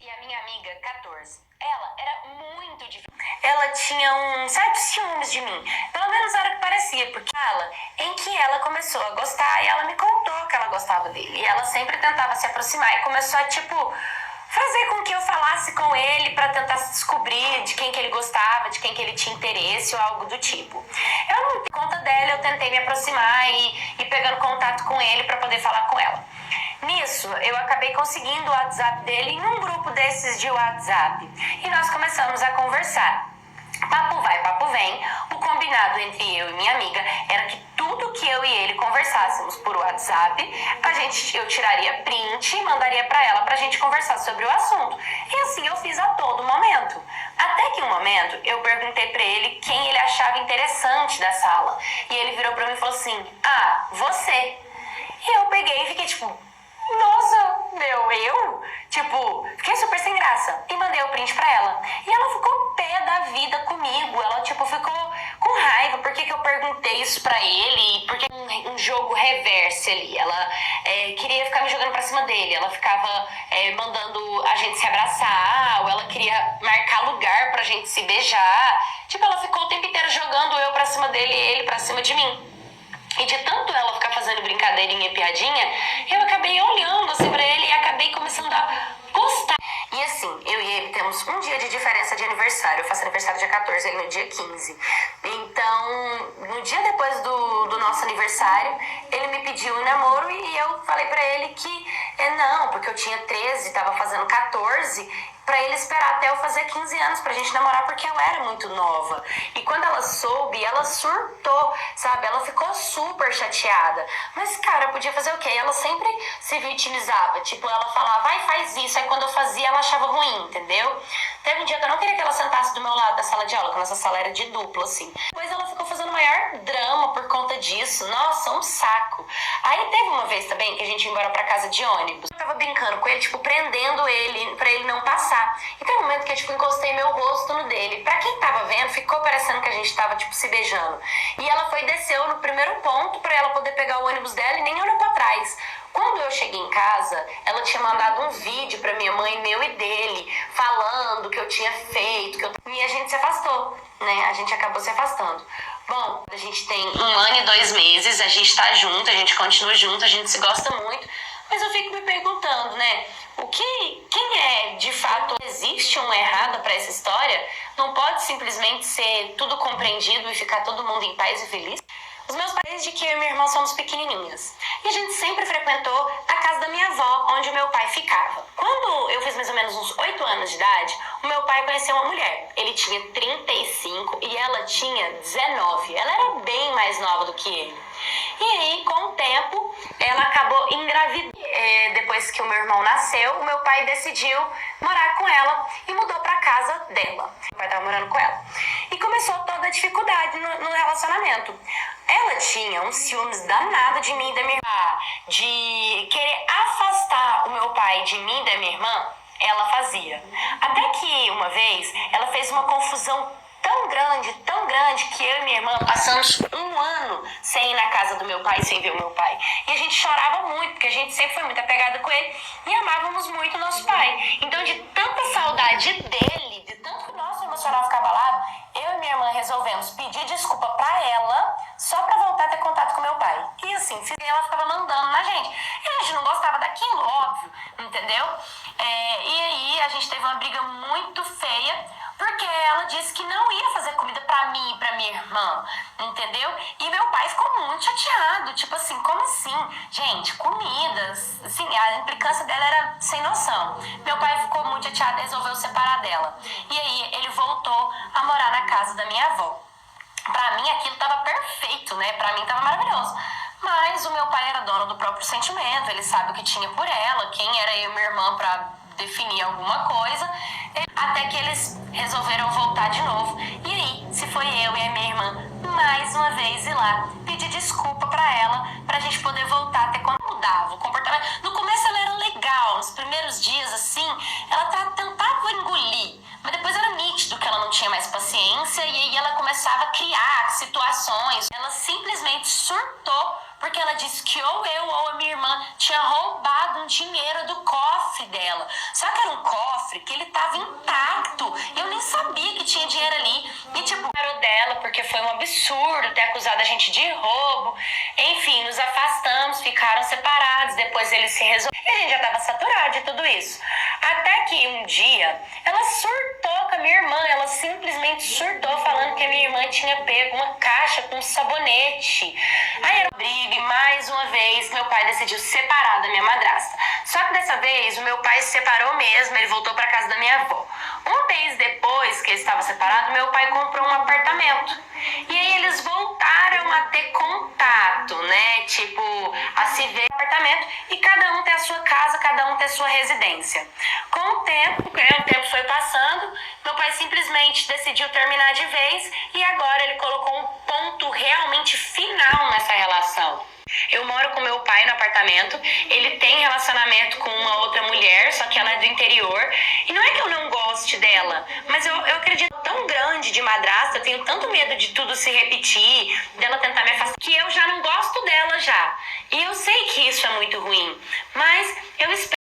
e a minha amiga, 14. Ela era muito difícil. Ela tinha um certo ciúmes de mim. Pelo menos era o que parecia, porque ela, em que ela começou a gostar e ela me contou que ela gostava dele. E ela sempre tentava se aproximar e começou a, fazer com que eu falasse com ele pra tentar descobrir de quem que ele gostava, de quem que ele tinha interesse ou algo do tipo. Eu não dei conta dela, eu tentei me aproximar e pegando contato com ele pra poder falar com ela. Nisso, eu acabei conseguindo o WhatsApp dele em um grupo desses de WhatsApp. E nós começamos a conversar. Papo vai, papo vem. O combinado entre eu e minha amiga era que tudo que eu e ele conversássemos por WhatsApp, eu tiraria print e mandaria pra ela pra gente conversar sobre o assunto. E assim eu fiz a todo momento. Até que um momento eu perguntei pra ele quem ele achava interessante da sala. E ele virou pra mim e falou assim: "Ah, você." E eu peguei e fiquei nossa, eu? Fiquei super sem graça. E mandei o print pra ela. E ela ficou pé da vida comigo. Ela, ficou com raiva. Por que eu perguntei isso pra ele? Porque um jogo reverso ali. Ela queria ficar me jogando pra cima dele. Ela ficava mandando a gente se abraçar. Ou ela queria marcar lugar pra gente se beijar. Ela ficou o tempo inteiro jogando eu pra cima dele e ele pra cima de mim. E de tanto ela ficar fazendo brincadeirinha e piadinha, eu acabei olhando assim pra ele e acabei começando a gostar. E assim, eu e ele temos um dia de diferença de aniversário. Eu faço aniversário dia 14, ele no dia 15. Então, no dia depois do nosso aniversário, ele me pediu um namoro e eu falei pra ele que não, porque eu tinha 13, tava fazendo 14, pra ele esperar até eu fazer 15 anos pra gente namorar, porque eu era muito nova. E quando ela soube, ela surtou, sabe? Ela ficou super chateada. Mas, cara, podia fazer o quê? Ela sempre se vitimizava. Ela falava, vai, faz isso. Aí quando eu fazia, ela achava ruim, entendeu? Teve um dia que eu não queria que ela sentasse do meu lado da sala de aula, que a nossa sala era de duplo, assim. Depois ela ficou fazendo o maior drama por conta disso. Nossa, um saco. Aí teve uma vez também que a gente ia embora pra casa de ônibus. Eu tava brincando com ele, prendendo ele, pra ele não passar. E tem um momento que eu, encostei meu rosto no dele. Pra quem tava vendo, ficou parecendo que a gente tava, se beijando. E ela desceu no primeiro ponto pra ela poder pegar o ônibus dela e nem olhou pra trás. Quando eu cheguei em casa, ela tinha mandado um vídeo pra minha mãe, meu e dele, falando que eu tinha feito, e a gente se afastou, né? A gente acabou se afastando. Bom, a gente tem 1 ano e 2 meses, a gente tá junto, a gente continua junto, a gente se gosta muito, mas eu fico me perguntando, né? Quem é, de fato, existe um errado pra essa história? Não pode simplesmente ser tudo compreendido e ficar todo mundo em paz e feliz? Os meus pais, desde que eu e minha irmã somos pequenininhas. E a gente sempre frequentou a casa da minha avó, onde o meu pai ficava. Quando eu fiz mais ou menos uns 8 anos de idade, o meu pai conheceu uma mulher. Ele tinha 35 e ela tinha 19. Ela era bem mais nova do que ele. E aí, com o tempo, ela acabou engravidando. Depois que o meu irmão nasceu, o meu pai decidiu morar com ela e mudou pra casa dela. Meu pai estava morando com ela. E começou toda a dificuldade no relacionamento. Ela tinha um ciúmes danado de mim e da minha irmã. De querer afastar o meu pai de mim e da minha irmã, ela fazia. Até que uma vez, ela fez uma confusão tão grande, que eu e minha irmã passamos 1 ano sem ir na casa do meu pai, sem ver o meu pai. E a gente chorava muito, porque a gente sempre foi muito apegada com ele e amávamos muito o nosso pai. Então, de tanta saudade dele, de tanto que o nosso emocional ficava abalado, eu e minha irmã resolvemos pedir desculpa pra ela, só pra voltar a ter contato com meu pai. E assim, ela ficava mandando na gente. E a gente não gostava daquilo, óbvio, entendeu? E aí a gente teve uma briga muito feia, porque ela disse que não ia fazer comida pra mim e pra minha irmã, entendeu? E meu pai ficou muito chateado, como assim? Gente, comidas, assim, a implicância dela era sem noção. Meu pai ficou muito chateado e resolveu separar dela. E aí ele voltou a morar na casa da minha avó. Pra mim aquilo tava perfeito, né? Pra mim tava maravilhoso. Mas o meu pai era dono do próprio sentimento, ele sabe o que tinha por ela, quem era eu e minha irmã pra definir alguma coisa, até que eles resolveram voltar de novo. E aí, se foi eu e a minha irmã, mais uma vez ir lá, pedir desculpa pra ela, pra gente poder voltar até quando mudava o comportamento. No começo ela era legal, nos primeiros dias, assim, ela tentava engolir, mas depois era nítido que ela não tinha mais paciência, e aí ela começava a criar situações. Ela simplesmente surtou porque ela disse que ou eu ou a minha irmã tinha roubado um dinheiro do cofre dela. Só que era um cofre que ele tava intacto. Eu nem sabia que tinha dinheiro ali. E tipo, parou dela porque foi um absurdo ter acusado a gente de roubo. Enfim, nos afastamos, ficaram separados. Depois eles se resolveram. E a gente já tava saturado de tudo isso. Até que um dia ela surtou com a minha irmã. Ela simplesmente surtou falando que a minha irmã tinha pego uma caixa com sabonete. Aí era uma briga e mais uma vez meu pai decidiu se separar da minha madrasta. Só que dessa vez o meu pai se separou mesmo, ele voltou para casa da minha avó. Um mês depois que ele estava separado, meu pai comprou um apartamento. E aí eles voltaram a ter contato, né? Tipo, a se ver no apartamento e cada um tem a sua casa, cada um tem a sua residência. Com o tempo, o tempo foi passando, meu pai simplesmente decidiu terminar de vez e agora ele colocou um ponto realmente final nessa relação. Eu moro com meu pai no apartamento, ele tem relacionamento com uma outra mulher, só que ela é do interior. E não é que eu não goste dela, mas eu acredito tão grande de madrasta, eu tenho tanto medo de tudo se repetir, dela tentar me afastar, que eu já não gosto dela já. E eu sei que isso é muito ruim, mas eu espero